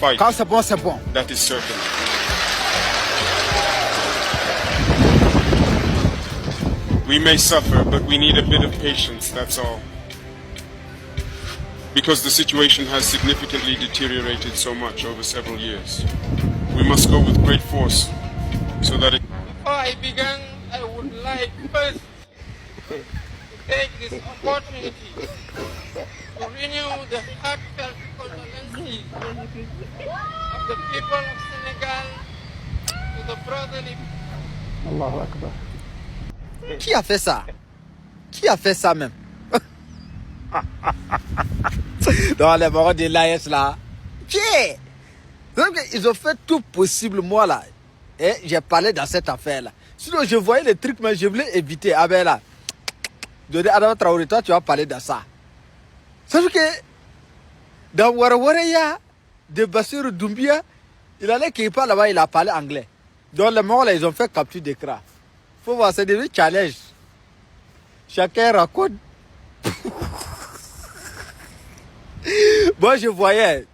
fight. Quand c'est bon, c'est bon. That is certain. We may suffer, but we need a bit of patience, that's all. Because the situation has significantly deteriorated so much over several years. We must go with great force so that it... Before I begin, I would like first to take this opportunity to renew the heartfelt condolences of the people of Senegal to the brotherly... Allahu Akbar. Qui a fait ça? Qui a fait ça même? Dans les morts de l'AS là. Qui? Ils ont fait tout possible, moi là. Et j'ai parlé dans cette affaire là. Sinon je voyais les trucs, mais je voulais éviter. Ah ben là. Je dis Adam Traoré, toi tu vas parler de ça. C'est que dans Warawareya, de Bassirou Doumbia, il allait quelque part là-bas, il a parlé anglais. Dans les morts là, ils ont fait capture d'écran. Faut voir, c'est devenu challenge. Chacun raconte. Moi, je voyais,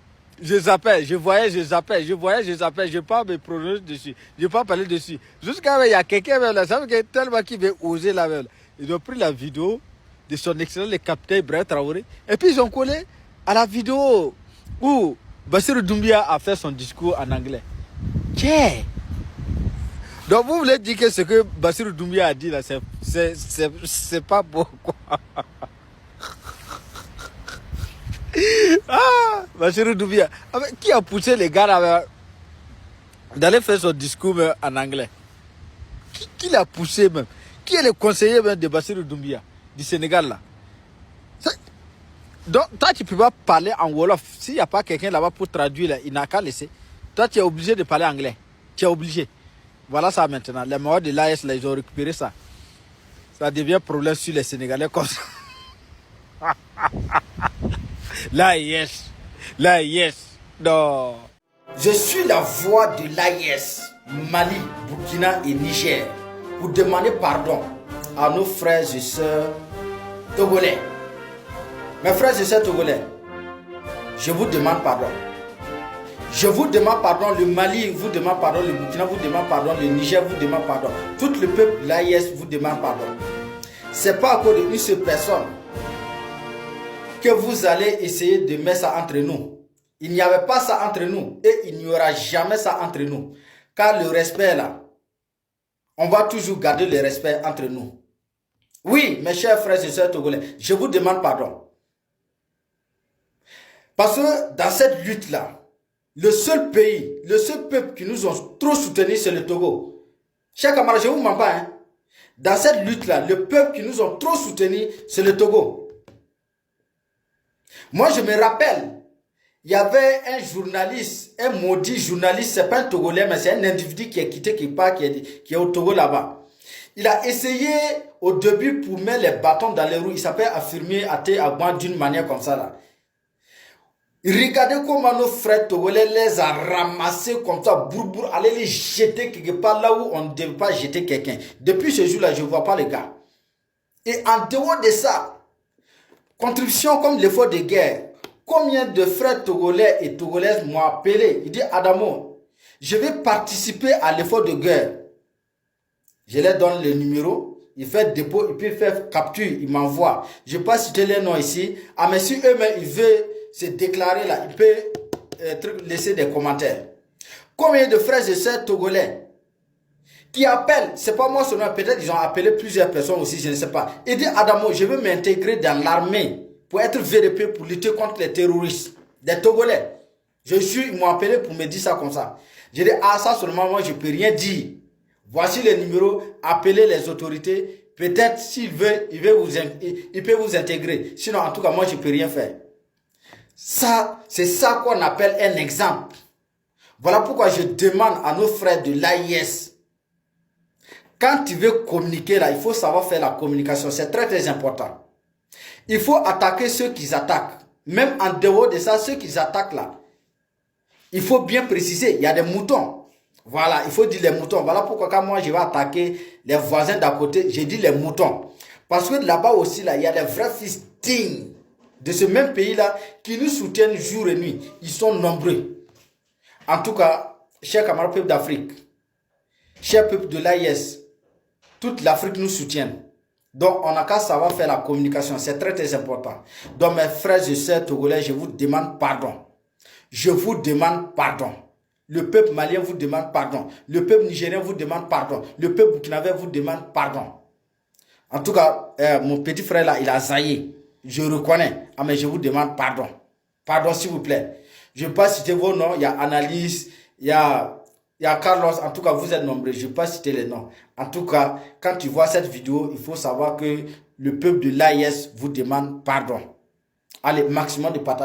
je zappais, je voyais, je zappais, je voyais, je zappais, je ne vais pas me prononcer dessus, je ne vais pas parler dessus. Jusqu'à il y a quelqu'un même là, ça veut dire tellement qu'il veut oser là même. Ils ont pris la vidéo de son excellent, le capitaine Ibrahim Traoré, et puis ils ont collé à la vidéo où Bassirou Doumbia a fait son discours en anglais. Tiens! Donc vous voulez dire que ce que Bassirou Doumbia a dit là, c'est pas beau quoi. Ah, Bassirou Doumbia. Qui a poussé les gars là d'aller faire son discours en anglais? Qui l'a poussé même? Qui est le conseiller même de Bassirou Doumbia du Sénégal là? Donc toi tu peux pas parler en Wolof. S'il n'y a pas quelqu'un là-bas pour traduire là, il n'a qu'à laisser. Toi tu es obligé de parler anglais. Tu es obligé. Voilà ça maintenant. Les morts de l'AS, ils ont récupéré ça. Ça devient problème sur les Sénégalais comme ça. L'AIS. L'AIS. Non. Je suis la voix de l'AIS, Mali, Burkina et Niger, pour demander pardon à nos frères et sœurs togolais. Mes frères et sœurs togolais, je vous demande pardon. Je vous demande pardon, le Mali vous demande pardon, le Burkina vous demande pardon, le Niger vous demande pardon. Tout le peuple, l'AIS vous demande pardon. C'est pas à cause d'une seule personne que vous allez essayer de mettre ça entre nous. Il n'y avait pas ça entre nous et il n'y aura jamais ça entre nous. Car le respect là, on va toujours garder le respect entre nous. Oui, mes chers frères et sœurs togolais, je vous demande pardon. Parce que dans cette lutte là, le seul pays, le seul peuple qui nous ont trop soutenus, c'est le Togo. Chers camarades, je ne vous mens pas. Hein? Dans cette lutte-là, le peuple qui nous ont trop soutenus, c'est le Togo. Moi, je me rappelle, il y avait un journaliste, un maudit journaliste, c'est pas un Togolais, mais c'est un individu qui est quitté quelque part, qui est au Togo là-bas. Il a essayé au début pour mettre les bâtons dans les roues. Il s'appelle affirmer Até Agban d'une manière comme ça là. Regardez comment nos frères togolais les a ramassés comme ça, bourbour, aller les jeter quelque part là où on ne devait pas jeter quelqu'un. Depuis ce jour-là, je ne vois pas les gars. Et en dehors de ça, contribution comme l'effort de guerre, combien de frères togolais et togolaises m'ont appelé? Il dit Adamo, je vais participer à l'effort de guerre. Je leur donne le numéro, il fait dépôt, il peut faire capture, il m'envoie. Je ne vais pas citer les noms ici. Ah mais si eux-mêmes ils veulent se déclarer là, il peut laisser des commentaires. Combien de frères et sœurs togolais qui appellent, c'est pas moi seulement, peut-être ils ont appelé plusieurs personnes aussi, je ne sais pas. Il dit Adamo, je veux m'intégrer dans l'armée pour être VDP, pour lutter contre les terroristes, des Togolais. Ils m'ont appelé pour me dire ça comme ça. Je dis, ah ça seulement moi je peux rien dire. Voici les numéros, appelez les autorités. Peut-être s'il veut, il peut vous intégrer. Sinon, en tout cas, moi je peux rien faire. Ça, c'est ça qu'on appelle un exemple. Voilà pourquoi je demande à nos frères de l'AIS. Quand tu veux communiquer là, il faut savoir faire la communication. C'est très très important. Il faut attaquer ceux qui attaquent. Même en dehors de ça, ceux qui attaquent là. Il faut bien préciser, il y a des moutons. Voilà, il faut dire les moutons. Voilà pourquoi quand moi je vais attaquer les voisins d'à côté, j'ai dit les moutons. Parce que là-bas aussi, là, il y a des vrais fils dignes de ce même pays-là qui nous soutiennent jour et nuit. Ils sont nombreux. En tout cas, chers camarades peuple d'Afrique, chers peuple de l'AIS, toute l'Afrique nous soutient. Donc, on n'a qu'à savoir faire la communication. C'est très, très important. Donc, mes frères et sœurs togolais, je vous demande pardon. Je vous demande pardon. Le peuple malien vous demande pardon. Le peuple nigérien vous demande pardon. Le peuple burkinabé vous demande pardon. En tout cas, mon petit frère là, il a zaillé. Je reconnais. Ah, mais je vous demande pardon. Pardon, s'il vous plaît. Je ne vais pas citer vos noms. Il y a Annalise, il y a Carlos. En tout cas, vous êtes nombreux. Je ne vais pas citer les noms. En tout cas, quand tu vois cette vidéo, il faut savoir que le peuple de l'AIS vous demande pardon. Allez, maximum de partage.